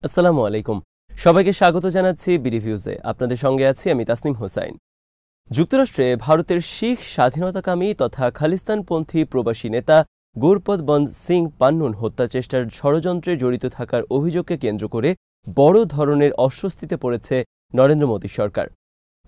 আসসালামু আলাইকুম। সবাইকে স্বাগত জানাচ্ছি বিডিভিউজে। আপনাদের সঙ্গে আছি আমি তাসনিম হোসাইন। যুক্তরাষ্ট্রে ভারতের শিখ স্বাধীনতাকামী তথা খালিস্তানপন্থী প্রবাসী নেতা গুরপদ বন্দ সিং পান্নুন হত্যাচেষ্টার ষড়যন্ত্রে জড়িত থাকার অভিযোগকে কেন্দ্র করে বড় ধরনের অস্বস্তিতে পড়েছে নরেন্দ্র মোদী সরকার।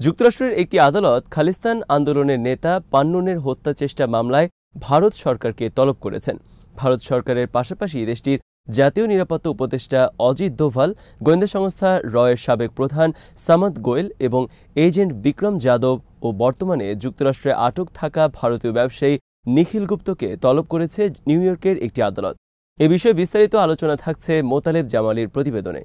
যুক্তরাষ্ট্রের একটি আদালত খালিস্তান আন্দোলনের নেতা পান্নুনের হত্যাচেষ্টা মামলায় ভারত সরকারকে তলব করেছেন। ভারত সরকারের পাশাপাশি দেশটির জাতীয় নিরাপত্তা উপদেষ্টা অজিত দোভাল, গোয়েন্দা সংস্থা রয়ের সাবেক প্রধান সামন্ত গোয়েল এবং এজেন্ট বিক্রম যাদব ও বর্তমানে যুক্তরাষ্ট্রে আটক থাকা ভারতীয় ব্যবসায়ী নিখিল গুপ্তকে তলব করেছে নিউ ইয়র্কের একটি আদালত। এ বিষয়ে বিস্তারিত আলোচনা থাকছে মোতালেব জামালির প্রতিবেদনে।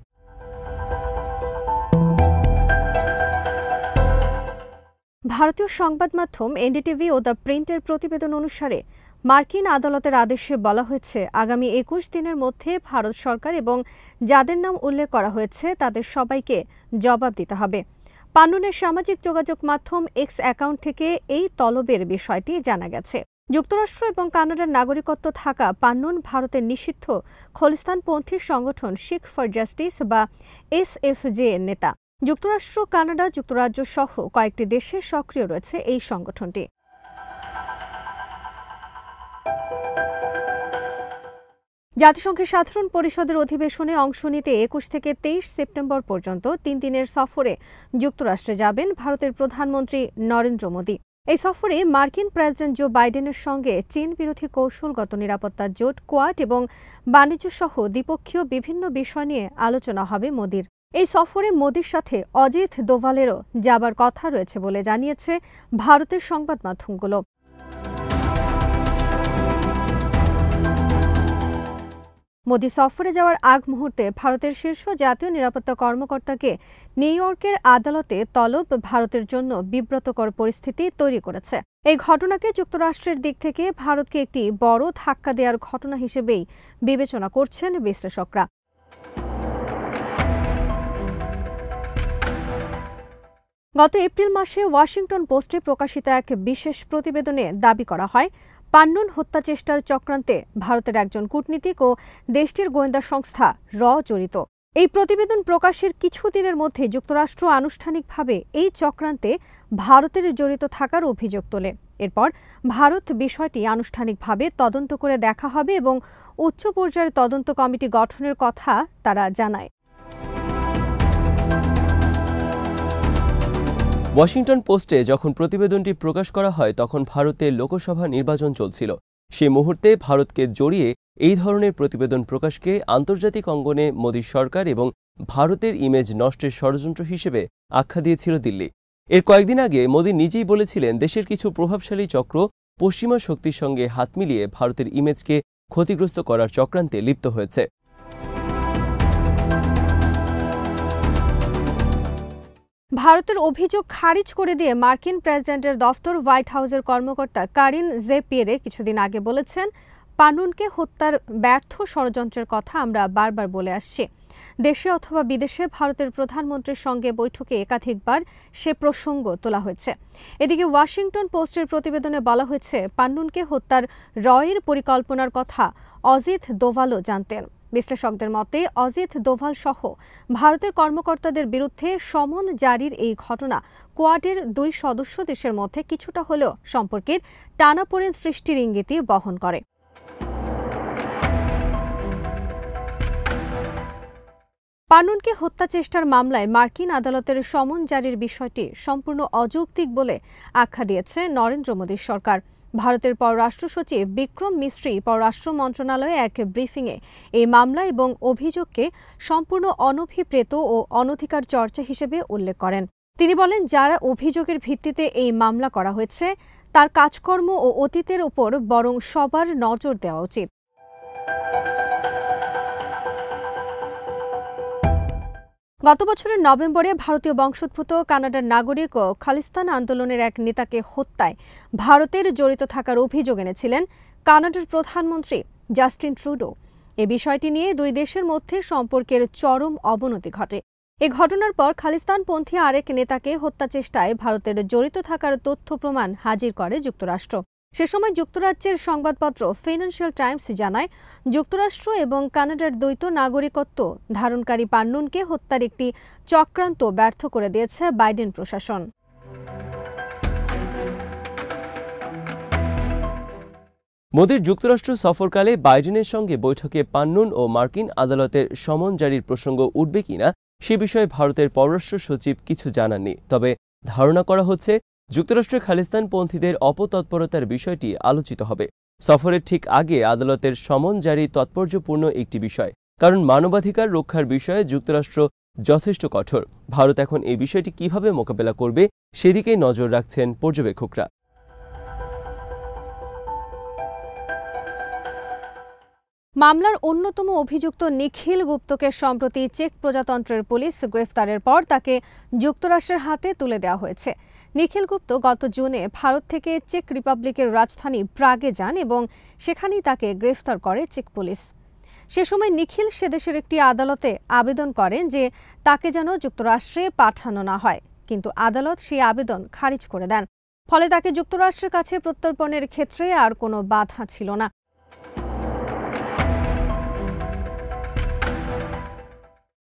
ভারতীয় সংবাদ মাধ্যম এনডিটিভি ও দ্য প্রিন্টের প্রতিবেদন অনুসারে মার্কিন আদালতের আদেশে বলা হয়েছে, আগামী ২১ দিনের মধ্যে ভারত সরকার এবং যাদের নাম উল্লেখ করা হয়েছে তাদের সবাইকে জবাব দিতে হবে। পান্নুনের সামাজিক যোগাযোগ মাধ্যম এক্স অ্যাকাউন্ট থেকে এই তলবের বিষয়টি জানা গেছে। যুক্তরাষ্ট্র এবং কানাডার নাগরিকত্ব থাকা পান্নুন ভারতের নিষিদ্ধ খলিস্তানপন্থী সংগঠন শিখ ফর জাস্টিস বা এসএফজে এর নেতা। যুক্তরাষ্ট্র, কানাডা, যুক্তরাজ্য সহ কয়েকটি দেশে সক্রিয় রয়েছে এই সংগঠনটি। জাতিসংঘের সাধারণ পরিষদের অধিবেশনে অংশ নিতে ২১ থেকে ২৩ সেপ্টেম্বর পর্যন্ত ৩ দিনের সফরে যুক্তরাষ্ট্রে যাবেন ভারতের প্রধানমন্ত্রী নরেন্দ্র মোদী। এই সফরে মার্কিন প্রেসিডেন্ট জো বাইডেনের সঙ্গে চীন বিরোধী কৌশলগত নিরাপত্তা জোট কোয়াড এবং বাণিজ্য সহ দ্বিপক্ষীয় বিভিন্ন বিষয় নিয়ে আলোচনা হবে মোদীর। এই সফরে মোদীর সাথে অজিত দোভালেরও যাবার কথা রয়েছে বলে জানিয়েছে ভারতের সংবাদ মাধ্যমগুলো। মোদী সফরে যাওয়ার আগ মুহূর্তে ভারতের শীর্ষ জাতীয় নিরাপত্তা কর্মকর্তাকে নিউ ইয়র্কের আদালতে তলব ভারতের জন্য বিব্রতকর পরিস্থিতি তৈরি করেছে। এই ঘটনাকে যুক্তরাষ্ট্রের দিক থেকে ভারতকে একটি বড় ধাক্কা দেওয়ার ঘটনা হিসেবেই বিবেচনা করছেন বিশ্লেষকরা। গত এপ্রিল মাসে ওয়াশিংটন পোস্টে প্রকাশিত এক বিশেষ প্রতিবেদনে দাবি করা হয়, পান্নুন হত্যাচেষ্টার চক্রান্তে ভারতের একজন কূটনীতিক ও দেশটির গোয়েন্দা সংস্থা জড়িত। এই প্রতিবেদন প্রকাশের কিছুদিনের মধ্যে যুক্তরাষ্ট্র আনুষ্ঠানিকভাবে এই চক্রান্তে ভারতের জড়িত থাকার অভিযোগ তোলে। এরপর ভারত বিষয়টি আনুষ্ঠানিকভাবে তদন্ত করে দেখা হবে এবং উচ্চ পর্যায়ের তদন্ত কমিটি গঠনের কথা তারা জানায়। ওয়াশিংটন পোস্টে যখন প্রতিবেদনটি প্রকাশ করা হয় তখন ভারতে লোকসভা নির্বাচন চলছিল। সে মুহূর্তে ভারতকে জড়িয়ে এই ধরনের প্রতিবেদন প্রকাশকে আন্তর্জাতিক অঙ্গনে মোদী সরকার এবং ভারতের ইমেজ নষ্টের ষড়যন্ত্র হিসেবে আখ্যা দিয়েছিল দিল্লি। এর কয়েকদিন আগে মোদী নিজেই বলেছিলেন, দেশের কিছু প্রভাবশালী চক্র পশ্চিমা শক্তির সঙ্গে হাত মিলিয়ে ভারতের ইমেজকে ক্ষতিগ্রস্ত করার চক্রান্তে লিপ্ত হয়েছে। ভারতের অভিযোগ খারিজ করে দিয়ে মার্কিন প্রেসিডেন্টের দফতর হোয়াইট হাউসের কর্মকর্তা কারিন জে-পিয়েরে কিছুদিন আগে বলেছেন, পান্নুনকে হত্যার ব্যর্থ ষড়যন্ত্রের কথা আমরা বারবার বলে আসছি। দেশে অথবা বিদেশে ভারতের প্রধানমন্ত্রীর সঙ্গে বৈঠকে একাধিকবার সে প্রসঙ্গ তোলা হয়েছে। এদিকে ওয়াশিংটন পোস্টের প্রতিবেদনে বলা হয়েছে, পান্নুনকে হত্যার রয়ের পরিকল্পনার কথা অজিত দোভালও জানতেন। বিশ্লেষকদের মতে অজিত দোভাল সহ ভারতের কর্মকর্তাদের বিরুদ্ধে সমন জারির এই ঘটনা কোয়াডের ২ সদস্য দেশের মধ্যে কিছুটা হলেও সম্পর্কের টানাপোড়েন সৃষ্টির ইঙ্গিতই বহন করে। পান্নুনকে হত্যাচেষ্টার মামলায় মার্কিন আদালতের সমন জারির বিষয়টি সম্পূর্ণ অযৌক্তিক বলে আখ্যা দিয়েছে নরেন্দ্র মোদী সরকার। ভারতের পররাষ্ট্র সচিব বিক্রম মিশ্রি পররাষ্ট্র মন্ত্রণালয়ে এক ব্রিফিংয়ে এই মামলা এবং অভিযোগকে সম্পূর্ণ অনভিপ্রেত ও অনধিকার চর্চা হিসেবে উল্লেখ করেন। তিনি বলেন, যারা অভিযোগের ভিত্তিতে এই মামলা করা হয়েছে তার কাজকর্ম ও অতীতের উপর বরং সবার নজর দেওয়া উচিত। গত বছরের নভেম্বরে ভারতীয় বংশোদ্ভূত কানাডার নাগরিক ও খালিস্তান আন্দোলনের এক নেতাকে হত্যায় ভারতের জড়িত থাকার অভিযোগ এনেছিলেন কানাডার প্রধানমন্ত্রী জাস্টিন ট্রুডো। এ বিষয়টি নিয়ে দুই দেশের মধ্যে সম্পর্কের চরম অবনতি ঘটে। এ ঘটনার পর খালিস্তানপন্থী আরেক নেতাকে হত্যাচেষ্টায় ভারতের জড়িত থাকার তথ্য প্রমাণ হাজির করে যুক্তরাষ্ট্র। সে সময় যুক্তরাজ্যের সংবাদপত্র ফিনান্সিয়াল টাইমস জানায়, যুক্তরাষ্ট্র এবং কানাডার দ্বৈত নাগরিকত্ব ধারণকারী পান্নুনকে হত্যার একটি চক্রান্ত ব্যর্থ করে দিয়েছে বাইডেন প্রশাসন। মোদির যুক্তরাষ্ট্র সফরকালে বাইডেনের সঙ্গে বৈঠকে পান্নুন ও মার্কিন আদালতের সমন জারির প্রসঙ্গ উঠবে কিনা সে বিষয়ে ভারতের পররাষ্ট্র সচিব কিছু জানাননি। তবে ধারণা করা হচ্ছে যুক্তরাষ্ট্রে খালিস্তানপন্থীদের অপতৎপরতার বিষয়টি আলোচিত হবে। সফরের ঠিক আগে আদালতের সমন জারি তাৎপর্যপূর্ণ একটি বিষয়, কারণ মানবাধিকার রক্ষার বিষয়ে যুক্তরাষ্ট্র যথেষ্ট কঠোর। ভারত এখন এই বিষয়টি কিভাবে মোকাবেলা করবে সেদিকেই নজর রাখছেন পর্যবেক্ষকরা। মামলার অন্যতম অভিযুক্ত নিখিল গুপ্তকে সম্প্রতি চেক প্রজাতন্ত্রের পুলিশ গ্রেফতারের পর তাকে যুক্তরাষ্ট্রের হাতে তুলে দেওয়া হয়েছে। নিখিল গুপ্ত গত জুনে ভারত থেকে চেক রিপাবলিকের রাজধানী প্রাগে যান এবং সেখানেই তাকে গ্রেফতার করে চেক পুলিশ। সে সময় নিখিল সেদেশের একটি আদালতে আবেদন করেন যে তাকে যেন যুক্তরাষ্ট্রে পাঠানো না হয়, কিন্তু আদালত সেই আবেদন খারিজ করে দেন। ফলে তাকে যুক্তরাষ্ট্রের কাছে প্রত্যর্পণের ক্ষেত্রে আর কোনো বাধা ছিল না।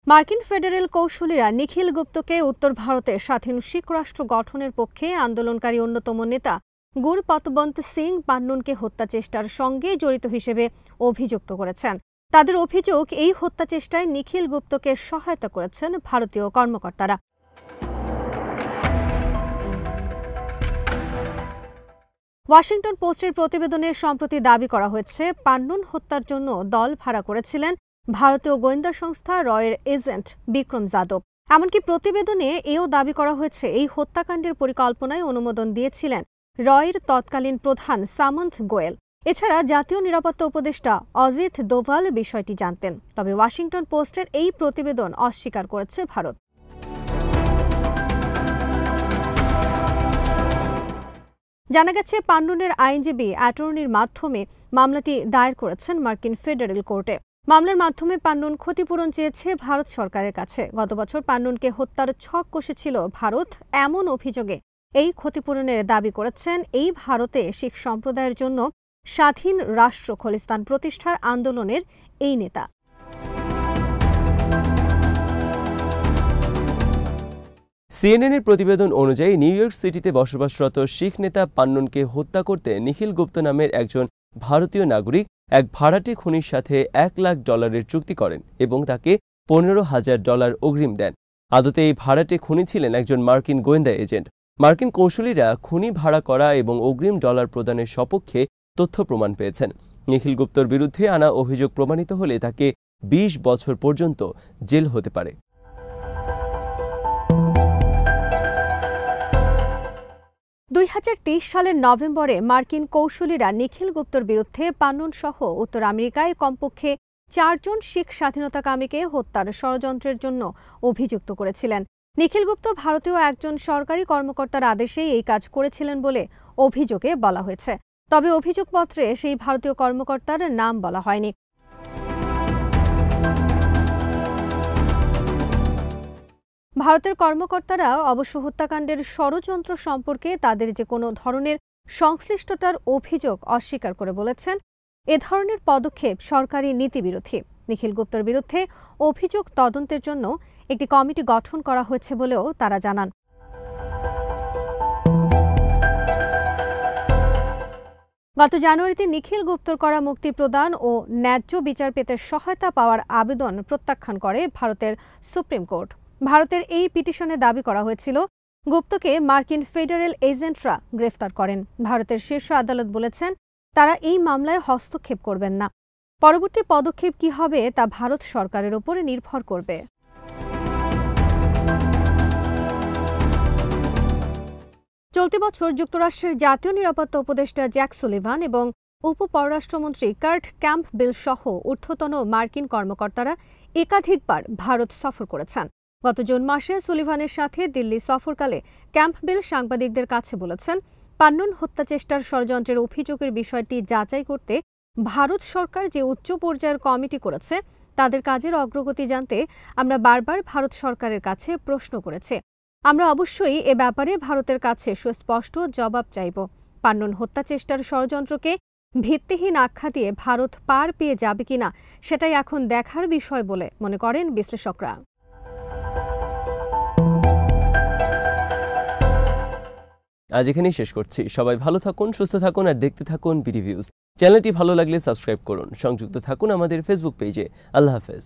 মার্কিন ফেডারেল কৌশলীরা নিখিল গুপ্তকে উত্তর ভারতে স্বাধীন শিখ রাষ্ট্র গঠনের পক্ষে আন্দোলনকারী অন্যতম নেতা গুরপতবন্ত সিং পান্নুনকে হত্যা চেষ্টার সঙ্গে জড়িত হিসেবে অভিযুক্ত করেছেন। তাদের অভিযোগ, এই হত্যা চেষ্টায় নিখিল গুপ্তকে সহায়তা করেছেন ভারতীয় কর্মকর্তারা। ওয়াশিংটন পোস্টের প্রতিবেদনে সম্প্রতি দাবি করা হয়েছে, পান্নুন হত্যার জন্য দল ভাড়া করেছিলেন ভারতীয় গোয়েন্দা সংস্থা রয়ের এজেন্ট বিক্রম যাদব। এমনকি প্রতিবেদনে এও দাবি করা হয়েছে, এই হত্যাকাণ্ডের পরিকল্পনায় অনুমোদন দিয়েছিলেন রয়ের তৎকালীন প্রধান সামন্ত গোয়েল। এছাড়া জাতীয় নিরাপত্তা উপদেষ্টা অজিত দোভাল বিষয়টি জানতেন। তবে ওয়াশিংটন পোস্টের এই প্রতিবেদন অস্বীকার করেছে ভারত। জানা গেছে, পান্নুনের আইনজীবী অ্যাটর্নির মাধ্যমে মামলাটি দায়ের করেছেন মার্কিন ফেডারেল কোর্টে। মামলার মাধ্যমে পান্নুন ক্ষতিপূরণ চেয়েছে ভারত সরকারের কাছে। গত বছর পান্নুনকে হত্যার ছক কষেছিল ভারত। এমন অভিযোগে এই ক্ষতিপূরণের দাবি করেছেন এই ভারতে শিখ সম্প্রদায়ের জন্য স্বাধীন রাষ্ট্র খলিস্তান প্রতিষ্ঠার আন্দোলনের এই নেতা। সিএনএনের প্রতিবেদন অনুযায়ী নিউ ইয়র্ক সিটিতে বসবাসরত শিখ নেতা পান্নুনকে হত্যা করতে নিখিল গুপ্ত নামের একজন ভারতীয় নাগরিক এক ভাড়াটে খুনির সাথে $1 লাখ চুক্তি করেন এবং তাকে $15,000 অগ্রিম দেন। আদতে এই ভাড়াটে খুনি ছিলেন একজন মার্কিন গোয়েন্দা এজেন্ট। মার্কিন কৌশলীরা খুনি ভাড়া করা এবং অগ্রিম ডলার প্রদানের সপক্ষে তথ্য প্রমাণ পেয়েছেন। নিখিল গুপ্তর বিরুদ্ধে আনা অভিযোগ প্রমাণিত হলে তাকে 20 বছর পর্যন্ত জেল হতে পারে। 2023 সালের নভেম্বরে মার্কিন কৌশলীরা নিখিল গুপ্তর বিরুদ্ধে পান্নুন সহ উত্তর আমেরিকায় কমপক্ষে 4 জন শিখ স্বাধীনতাকামীকে হত্যার ষড়যন্ত্রের জন্য অভিযুক্ত করেছিলেন। নিখিল গুপ্ত ভারতীয় একজন সরকারি কর্মকর্তার আদেশেই এই কাজ করেছিলেন বলে অভিযোগে বলা হয়েছে। তবে অভিযোগপত্রে সেই ভারতীয় কর্মকর্তার নাম বলা হয়নি। ভারতের কর্মকর্তারা অবশ্য হত্যাকাণ্ডের ষড়যন্ত্র সম্পর্কে তাদের যে কোনো ধরনের সংশ্লিষ্টতার অভিযোগ অস্বীকার করে বলেছেন, এ ধরনের পদক্ষেপ সরকারি নীতিবিরোধী। নিখিল গুপ্তর বিরুদ্ধে অভিযোগ তদন্তের জন্য একটি কমিটি গঠন করা হয়েছে বলেও তারা জানান। গত জানুয়ারিতে নিখিল গুপ্তর করা মুক্তি প্রদান ও ন্যায্য বিচার পেতে সহায়তা পাওয়ার আবেদন প্রত্যাখ্যান করে ভারতের সুপ্রিম কোর্ট। ভারতের এই পিটিশনে দাবি করা হয়েছিল, গুপ্তকে মার্কিন ফেডারেল এজেন্টরা গ্রেফতার করেন। ভারতের শীর্ষ আদালত বলেছেন, তারা এই মামলায় হস্তক্ষেপ করবেন না। পরবর্তী পদক্ষেপ কি হবে তা ভারত সরকারের উপর নির্ভর করবে। চলতি বছর যুক্তরাষ্ট্রের জাতীয় নিরাপত্তা উপদেষ্টা জ্যাক সুলিভান এবং উপ পররাষ্ট্রমন্ত্রী কার্ট ক্যাম্পবেল সহ ঊর্ধ্বতন মার্কিন কর্মকর্তারা একাধিকবার ভারত সফর করেছেন। গত জুন মাসে সুলিভানের সাথে দিল্লি সফরকালে ক্যাম্পবেল সাংবাদিকদের কাছে বলেছেন, পান্নুন হত্যা চেষ্টার ষড়যন্ত্রের অভিযোগের বিষয়টি যাচাই করতে ভারত সরকার যে উচ্চ পর্যায়ের কমিটি করেছে তাদের কাজের অগ্রগতি জানতে আমরা বারবার ভারত সরকারের কাছে প্রশ্ন করেছি। আমরা অবশ্যই এ ব্যাপারে ভারতের কাছে সুস্পষ্ট জবাব চাইব। পান্নুন হত্যা চেষ্টার ষড়যন্ত্রকে ভিত্তিহীন আখ্যা দিয়ে ভারত পার পেয়ে যাবে কিনা সেটাই এখন দেখার বিষয় বলে মনে করেন বিশ্লেষকরা। আজ এখানেই শেষ করছি। সবাই ভালো থাকুন, সুস্থ থাকুন আর দেখতে থাকুন বিডি ভিউজ। চ্যানেলটি ভালো লাগলে সাবস্ক্রাইব করুন, সংযুক্ত থাকুন আমাদের ফেসবুক পেজে। আল্লাহ হাফেজ।